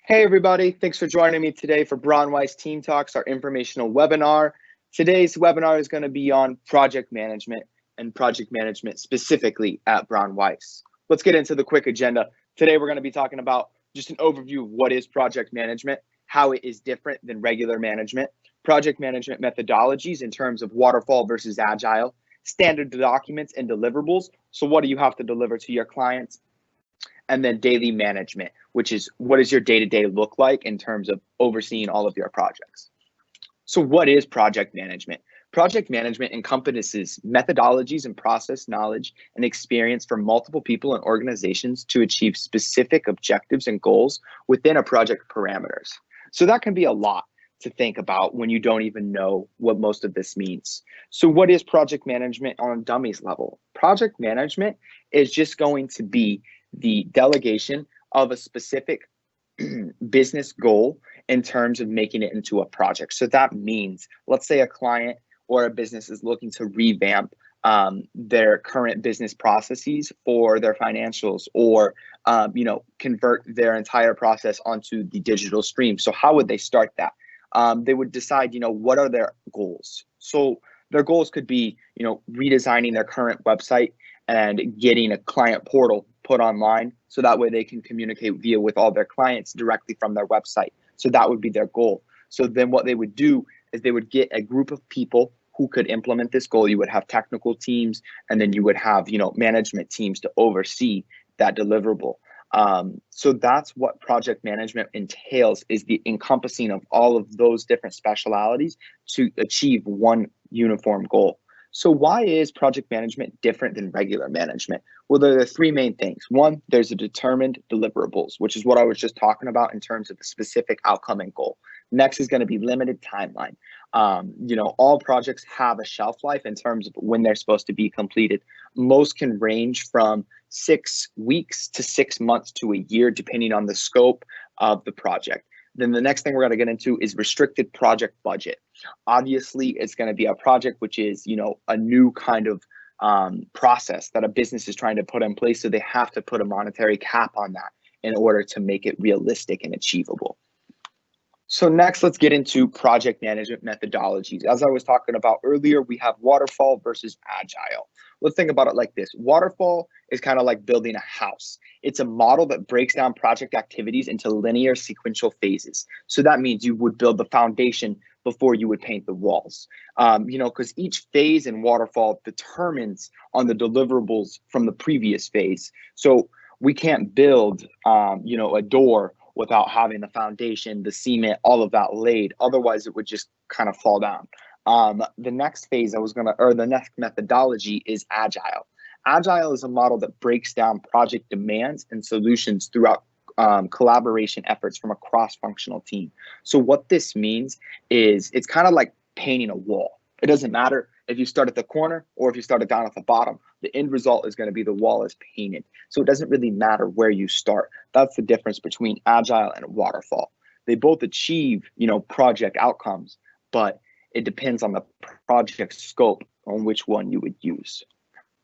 Hey everybody, thanks for joining me today for BraunWeiss Team Talks, our informational webinar. Today's webinar is going to be on project management and project management specifically at BraunWeiss. Let's get into the quick agenda. Today we're going to be talking about just an overview of what is project management, how it is different than regular management, project management methodologies in terms of Waterfall versus Agile, standard documents and deliverables. So what do you have to deliver to your clients? And then daily management, which is what does your day-to-day look like in terms of overseeing all of your projects. So what is project management? Project management encompasses methodologies and process knowledge and experience from multiple people and organizations to achieve specific objectives and goals within a project parameters. So that can be a lot to think about when you don't even know what most of this means. So what is project management on a dummies level? Project management is just going to be the delegation of a specific business goal in terms of making it into a project. So that means, let's say a client or a business is looking to revamp their current business processes for their financials, or convert their entire process onto the digital stream. So how would they start that? They would decide, what are their goals? So their goals could be, redesigning their current website and getting a client portal put online so that way they can communicate with all their clients directly from their website. So that would be their goal. So then what they would do is they would get a group of people who could implement this goal. You would have technical teams, and then you would have, management teams to oversee that deliverable. So that's what project management entails, is the encompassing of all of those different specialities to achieve one uniform goal. So why is project management different than regular management? Well, there are three main things. One, there's a determined deliverables, which is what I was just talking about in terms of the specific outcome and goal. Next is going to be limited timeline. All projects have a shelf life in terms of when they're supposed to be completed. Most can range from 6 weeks to 6 months to a year, depending on the scope of the project. Then the next thing we're going to get into is restricted project budget. Obviously, it's going to be a project which is, a new kind of process that a business is trying to put in place. So they have to put a monetary cap on that in order to make it realistic and achievable. So next, let's get into project management methodologies. As I was talking about earlier, we have Waterfall versus Agile. Let's think about it like this. Waterfall is kind of like building a house. It's a model that breaks down project activities into linear sequential phases. So that means you would build the foundation before you would paint the walls. Because each phase in Waterfall determines on the deliverables from the previous phase. So we can't build, a door without having the foundation, the cement, all of that laid. Otherwise, it would just kind of fall down. The next phase the next methodology is Agile. Agile is a model that breaks down project demands and solutions throughout collaboration efforts from a cross-functional team. So what this means is it's kind of like painting a wall. It doesn't matter if you start at the corner or if you start down at the bottom. The end result is going to be the wall is painted. So it doesn't really matter where you start. That's the difference between Agile and Waterfall. They both achieve, project outcomes, but it depends on the project scope on which one you would use.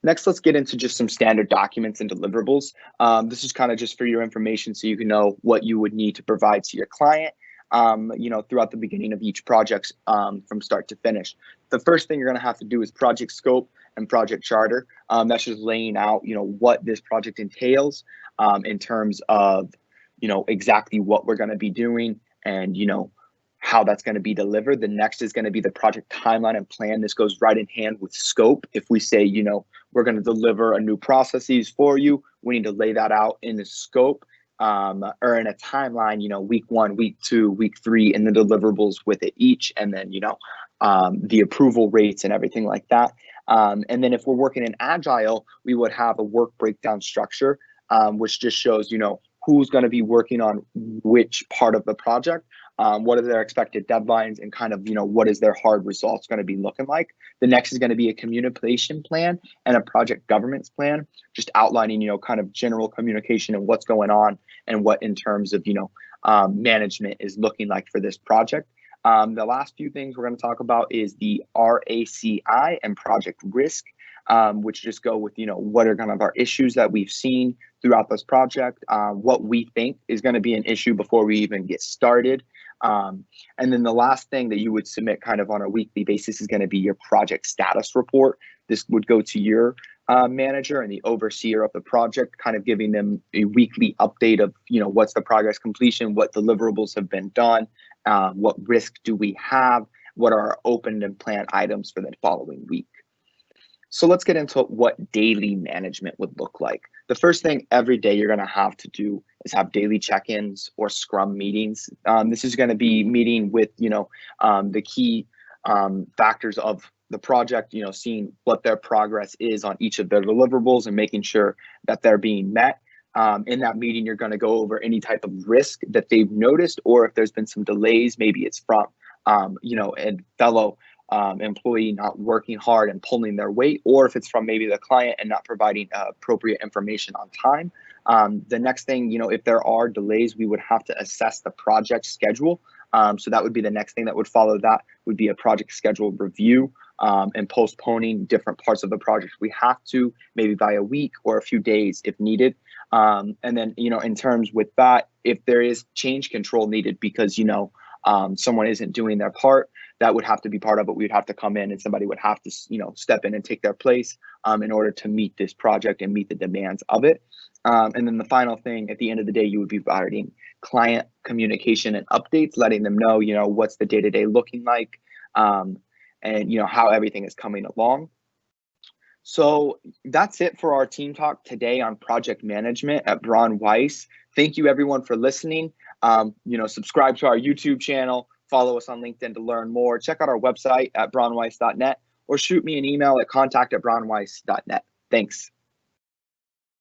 Next, let's get into just some standard documents and deliverables. This is kind of just for your information so you can know what you would need to provide to your client, throughout the beginning of each project from start to finish. The first thing you're going to have to do is project scope and project charter. That's just laying out, what this project entails in terms of, exactly what we're going to be doing and, how that's going to be delivered. The next is going to be the project timeline and plan. This goes right in hand with scope. If we say, we're going to deliver a new processes for you, we need to lay that out in the scope or in a timeline, week 1, week 2, week 3, and the deliverables with it each, and then, the approval rates and everything like that. And then if we're working in Agile, we would have a work breakdown structure, which just shows, who's going to be working on which part of the project, what are their expected deadlines, and kind of, what is their hard results going to be looking like. The next is going to be a communication plan and a project governance plan, just outlining, kind of general communication and what's going on and what in terms of, management is looking like for this project. The last few things we're going to talk about is the RACI and project risk. which just go with, what are kind of our issues that we've seen throughout this project, what we think is going to be an issue before we even get started. And then the last thing that you would submit kind of on a weekly basis is going to be your project status report. This would go to your manager and the overseer of the project, kind of giving them a weekly update of, what's the progress completion, what deliverables have been done, what risk do we have, what are our open and planned items for the following week. So let's get into what daily management would look like. The first thing every day you're going to have to do is have daily check-ins or scrum meetings. This is going to be meeting with, the key factors of the project, seeing what their progress is on each of their deliverables and making sure that they're being met. In that meeting, you're going to go over any type of risk that they've noticed, or if there's been some delays, maybe it's from, a fellow employee not working hard and pulling their weight, or if it's from maybe the client and not providing appropriate information on time. The next thing, if there are delays, we would have to assess the project schedule. So that would be the next thing that would follow. That would be a project schedule review, and postponing different parts of the project. We have to, maybe by a week or a few days if needed. And then, in terms with that, if there is change control needed because, someone isn't doing their part, that would have to be part of it. We would have to come in and somebody would have to, step in and take their place in order to meet this project and meet the demands of it. And then the final thing, at the end of the day, you would be providing client communication and updates, letting them know, what's the day-to-day looking like, and, how everything is coming along. So that's it for our team talk today on project management at BraunWeiss. Thank you everyone for listening. Subscribe to our YouTube channel, follow us on LinkedIn to learn more. Check out our website at braunweiss.net or shoot me an email at contact@braunweiss.net. Thanks.